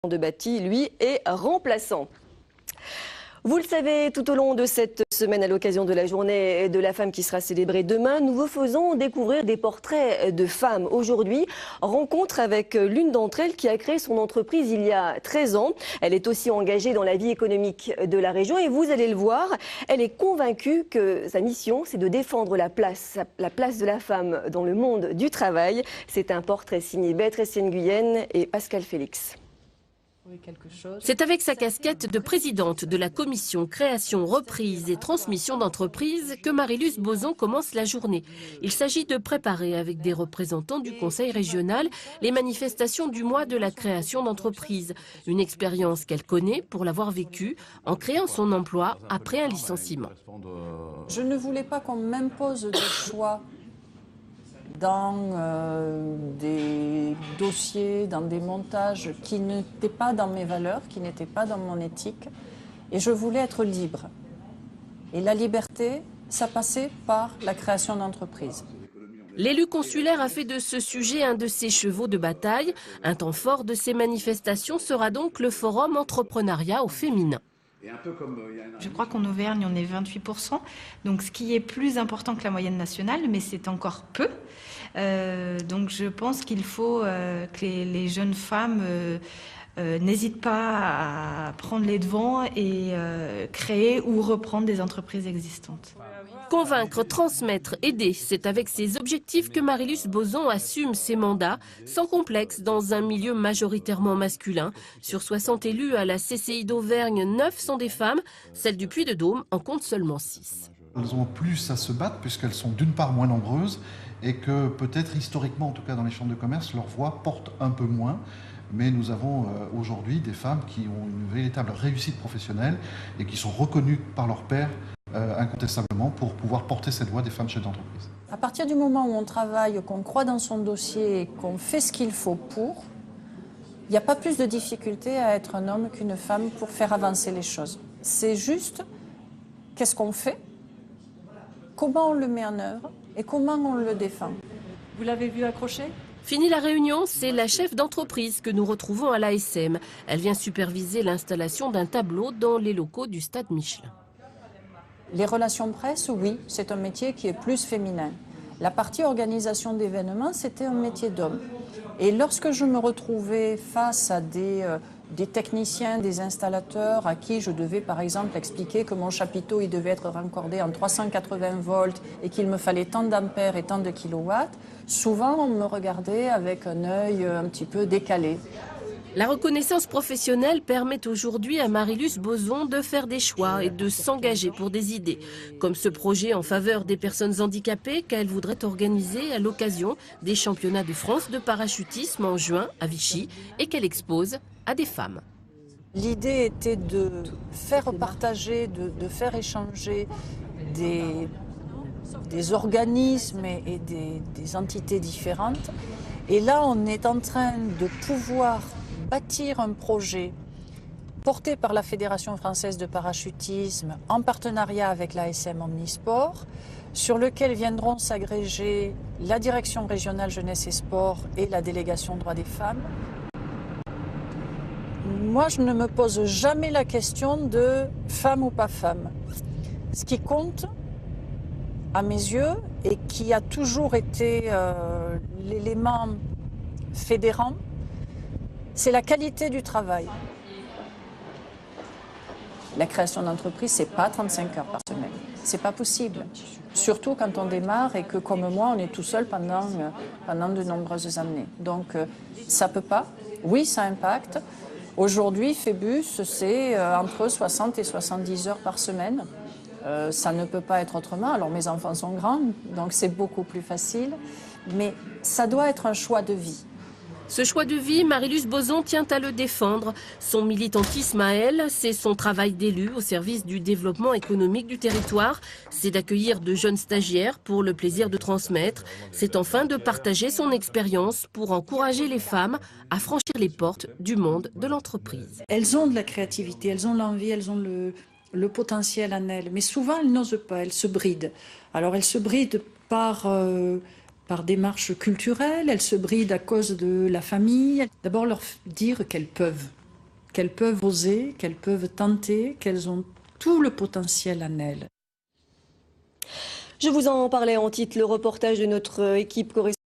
de Bâti, lui, est remplaçant. Vous le savez, tout au long de cette semaine, à l'occasion de la journée de la femme qui sera célébrée demain, nous vous faisons découvrir des portraits de femmes. Aujourd'hui, rencontre avec l'une d'entre elles qui a créé son entreprise il y a 13 ans. Elle est aussi engagée dans la vie économique de la région et vous allez le voir, elle est convaincue que sa mission, c'est de défendre la place de la femme dans le monde du travail. C'est un portrait signé Béatrice Nguyen et Pascal Félix. C'est avec sa casquette de présidente de la commission création, reprise et transmission d'entreprise que Marie-Luce Bozon commence la journée. Il s'agit de préparer avec des représentants du conseil régional les manifestations du mois de la création d'entreprise. Une expérience qu'elle connaît pour l'avoir vécue en créant son emploi après un licenciement. Je ne voulais pas qu'on m'impose des choix dans des dossiers, dans des montages qui n'étaient pas dans mes valeurs, qui n'étaient pas dans mon éthique. Et je voulais être libre. Et la liberté, ça passait par la création d'entreprises. L'élu consulaire a fait de ce sujet un de ses chevaux de bataille. Un temps fort de ces manifestations sera donc le forum entrepreneuriat au féminin. Je crois qu'en Auvergne, on est 28%, donc ce qui est plus important que la moyenne nationale, mais c'est encore peu. Donc je pense qu'il faut que les jeunes femmes n'hésitent pas à prendre les devants et créer ou reprendre des entreprises existantes. Convaincre, transmettre, aider, c'est avec ces objectifs que Marie-Luce Bozon assume ses mandats sans complexe dans un milieu majoritairement masculin. Sur 60 élus à la CCI d'Auvergne, 9 sont des femmes. Celle du Puy-de-Dôme en compte seulement 6. Elles ont plus à se battre puisqu'elles sont d'une part moins nombreuses et que peut-être historiquement, en tout cas dans les chambres de commerce, leur voix porte un peu moins. Mais nous avons aujourd'hui des femmes qui ont une véritable réussite professionnelle et qui sont reconnues par leur père incontestablement pour pouvoir porter cette voix des femmes chefs d'entreprise. À partir du moment où on travaille, qu'on croit dans son dossier et qu'on fait ce qu'il faut pour, il n'y a pas plus de difficulté à être un homme qu'une femme pour faire avancer les choses. C'est juste qu'est-ce qu'on fait, comment on le met en œuvre et comment on le défend. Vous l'avez vu accrocher ? Fini la réunion, c'est la chef d'entreprise que nous retrouvons à l'ASM. Elle vient superviser l'installation d'un tableau dans les locaux du stade Michelin. Les relations presse, oui, c'est un métier qui est plus féminin. La partie organisation d'événements, c'était un métier d'homme. Et lorsque je me retrouvais face à des techniciens, des installateurs à qui je devais par exemple expliquer que mon chapiteau il devait être raccordé en 380 volts et qu'il me fallait tant d'ampères et tant de kilowatts, souvent on me regardait avec un œil un petit peu décalé. La reconnaissance professionnelle permet aujourd'hui à Marie-Luce Bozon de faire des choix et de s'engager pour des idées, comme ce projet en faveur des personnes handicapées qu'elle voudrait organiser à l'occasion des championnats de France de parachutisme en juin à Vichy et qu'elle expose à des femmes. L'idée était de faire partager, de faire échanger des organismes et des entités différentes. Et là, on est en train de pouvoir bâtir un projet porté par la Fédération française de parachutisme en partenariat avec l'ASM Omnisport, sur lequel viendront s'agréger la Direction régionale jeunesse et sport et la délégation droits des femmes. Moi, je ne me pose jamais la question de femme ou pas femme. Ce qui compte, à mes yeux, et qui a toujours été l'élément fédérant, c'est la qualité du travail. La création d'entreprise, c'est pas 35 heures par semaine. C'est pas possible. Surtout quand on démarre et que, comme moi, on est tout seul pendant de nombreuses années. Donc, ça peut pas. Oui, ça impacte. Aujourd'hui, Phébus, c'est entre 60 et 70 heures par semaine. Ça ne peut pas être autrement. Alors, mes enfants sont grands, donc c'est beaucoup plus facile. Mais ça doit être un choix de vie. Ce choix de vie, Marie-Luce Bozon tient à le défendre. Son militantisme à elle, c'est son travail d'élu au service du développement économique du territoire. C'est d'accueillir de jeunes stagiaires pour le plaisir de transmettre. C'est enfin de partager son expérience pour encourager les femmes à franchir les portes du monde de l'entreprise. Elles ont de la créativité, elles ont l'envie, elles ont le potentiel en elles. Mais souvent, elles n'osent pas, elles se brident. Alors, elles se brident par démarche culturelle, elles se brident à cause de la famille. D'abord, leur dire qu'elles peuvent. qu'elles peuvent oser, qu'elles peuvent tenter, qu'elles ont tout le potentiel en elles. Je vous en parlais en titre, le reportage de notre équipe correspondante